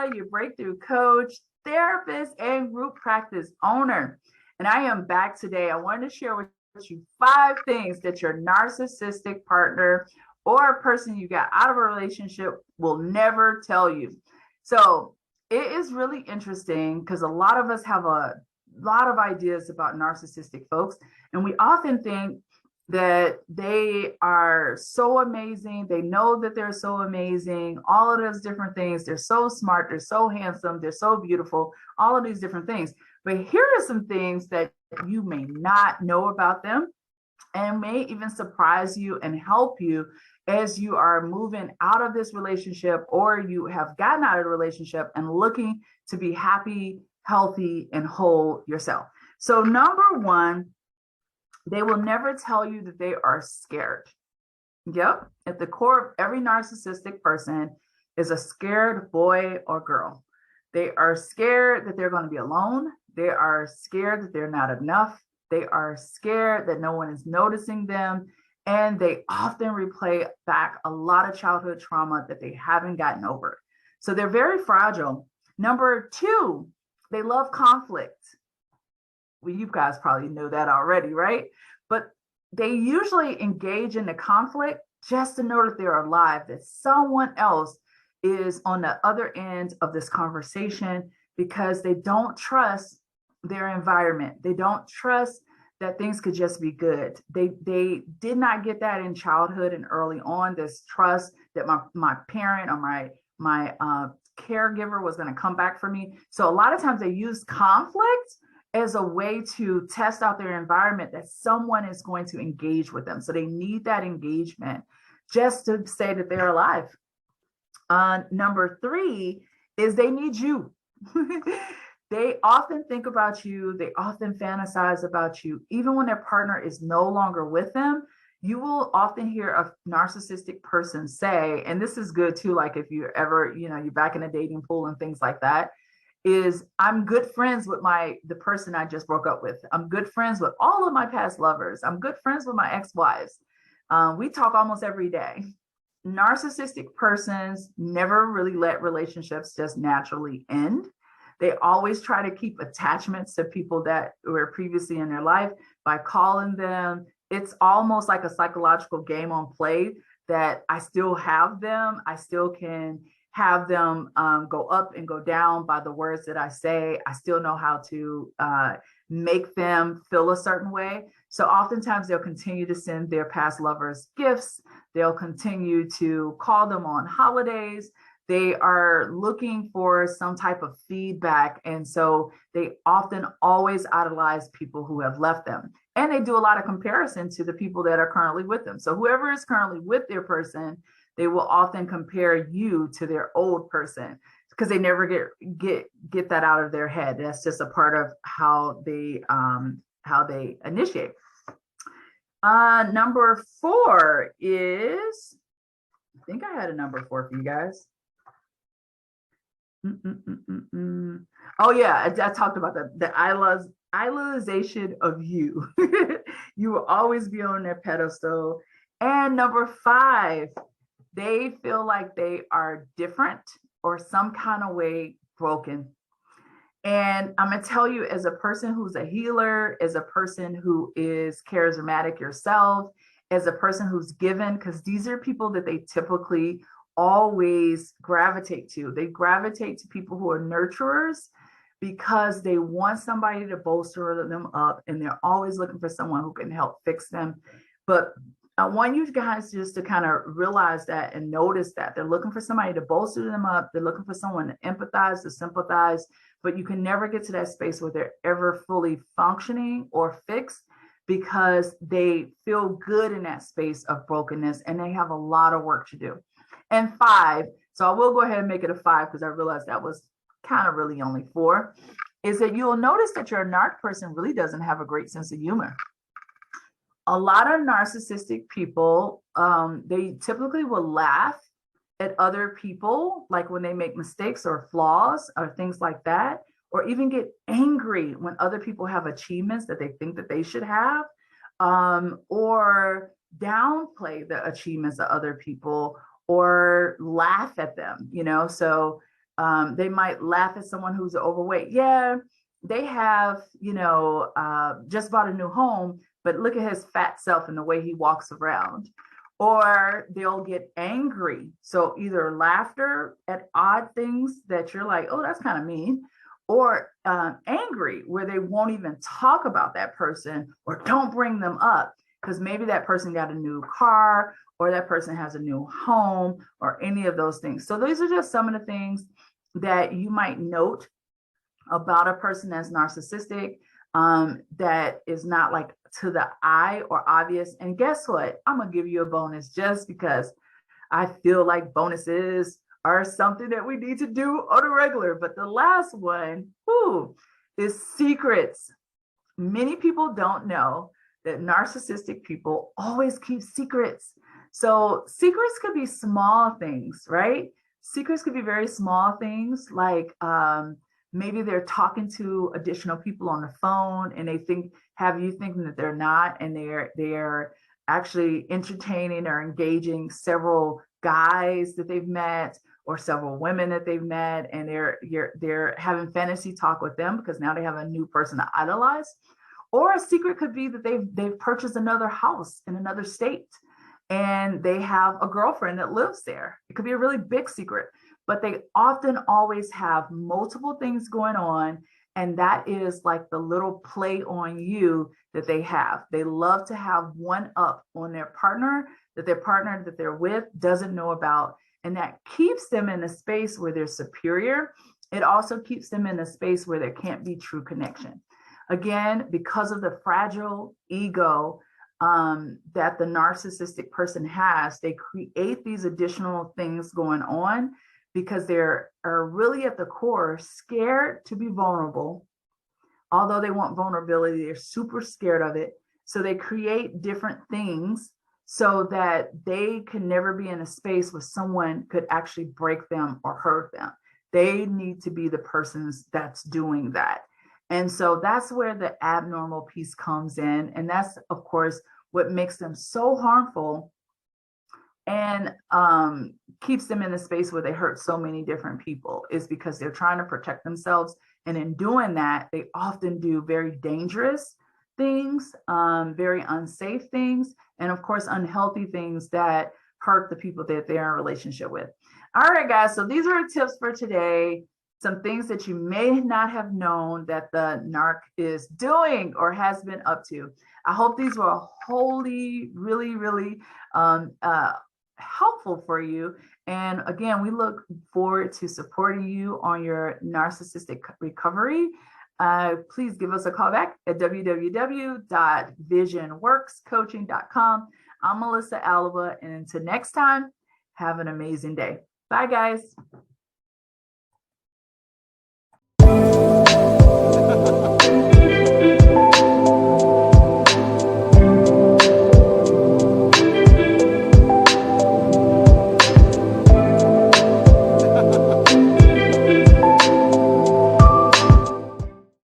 Alaba, your breakthrough coach, therapist, and group practice owner. And I am back today. I wanted to share with you 5 things that your narcissistic partner or a person you got out of a relationship will never tell you. So it is really interesting because a lot of us have a lot of ideas about narcissistic folks, and we often think that they are so amazing. They know that they're so amazing, all of those different things. They're so smart, they're so handsome, they're so beautiful, all of these different things. But here are some things that you may not know about them and may even surprise you and help you as you are moving out of this relationship, or you have gotten out of the relationship and looking to be happy, healthy, and whole yourself. So number one, they will never tell you that they are scared. Yep. At the core of every narcissistic person is a scared boy or girl. They are scared that they're going to be alone. They are scared that they're not enough. They are scared that no one is noticing them. And they often replay back a lot of childhood trauma that they haven't gotten over. So they're very fragile. Number two, they love conflict. Well, you guys probably know that already, right? But they usually engage in the conflict just to know that they're alive, that someone else is on the other end of this conversation, because they don't trust their environment. They don't trust that things could just be good. They did not get that in childhood and early on, this trust that my parent or my caregiver was going to come back for me. So a lot of times they use conflict as a way to test out their environment, that someone is going to engage with them. So they need that engagement just to say that they're alive. Number three is they need you. They often think about you. They often fantasize about you. Even when their partner is no longer with them, you will often hear a narcissistic person say, and this is good too, like if you ever, you're back in a dating pool and things like that, is I'm good friends with the person I just broke up with. I'm good friends with all of my past lovers. I'm good friends with my ex-wives. We talk almost every day. Narcissistic persons never really let relationships just naturally end. They always try to keep attachments to people that were previously in their life by calling them. It's almost like a psychological game on play, that I still have them. I still can have them go up and go down by the words that I say. I still know how to make them feel a certain way. So oftentimes they'll continue to send their past lovers gifts. They'll continue to call them on holidays. They are looking for some type of feedback. And so they often always idolize people who have left them. And they do a lot of comparison to the people that are currently with them. So whoever is currently with their person, they will often compare you to their old person, because they never get that out of their head. That's just a part of how they initiate. Number four is, I think I had a number 4 for you guys. Oh yeah, I talked about the idolization of you. You will always be on their pedestal. And number 5, they feel like they are different or some kind of way broken. And I'm going to tell you, as a person who's a healer, as a person who is charismatic yourself, as a person who's given, because these are people that they typically always gravitate to. They gravitate to people who are nurturers, because they want somebody to bolster them up, and they're always looking for someone who can help fix them. But I want you guys just to kind of realize that and notice that they're looking for somebody to bolster them up. They're looking for someone to empathize, to sympathize, but you can never get to that space where they're ever fully functioning or fixed, because they feel good in that space of brokenness, and they have a lot of work to do. And 5, so I will go ahead and make it a 5, because I realized that was kind of really only 4, is that you'll notice that your narc person really doesn't have a great sense of humor. A lot of narcissistic people, they typically will laugh at other people, like when they make mistakes or flaws or things like that, or even get angry when other people have achievements that they think that they should have, or downplay the achievements of other people, or laugh at them, So They might laugh at someone who's overweight. Yeah, they have, just bought a new home, but look at his fat self and the way he walks around. Or they'll get angry. So either laughter at odd things that you're like, oh, that's kind of mean, or angry, where they won't even talk about that person or don't bring them up because maybe that person got a new car or that person has a new home or any of those things. So these are just some of the things that you might note about a person that's narcissistic, that is not like to the eye or obvious. And guess what? I'm going to give you a bonus just because I feel like bonuses are something that we need to do on a regular. But the last one, is secrets. Many people don't know that narcissistic people always keep secrets. So secrets could be small things, right? Secrets could be very small things like maybe they're talking to additional people on the phone and they have you thinking that they're not, and they're actually entertaining or engaging several guys that they've met or several women that they've met, and they're having fantasy talk with them because now they have a new person to idolize. Or a secret could be that they've purchased another house in another state and they have a girlfriend that lives there. It could be a really big secret, but they often always have multiple things going on. And that is like the little play on you that they have. They love to have one up on their partner that they're with doesn't know about. And that keeps them in a space where they're superior. It also keeps them in a space where there can't be true connection. Again, because of the fragile ego that the narcissistic person has, they create these additional things going on because they are really at the core scared to be vulnerable. Although they want vulnerability, they're super scared of it. So they create different things so that they can never be in a space where someone could actually break them or hurt them. They need to be the persons that's doing that. And so that's where the abnormal piece comes in. And that's, of course, what makes them so harmful and keeps them in a space where they hurt so many different people, is because they're trying to protect themselves. And in doing that, they often do very dangerous things, very unsafe things, and of course, unhealthy things that hurt the people that they're in a relationship with. All right, guys, so these are our tips for today. Some things that you may not have known that the narc is doing or has been up to. I hope these were wholly, really, really helpful for you. And again, we look forward to supporting you on your narcissistic recovery. Please give us a call back at www.visionworkscoaching.com. I'm Melisa Alaba, and until next time, have an amazing day. Bye, guys.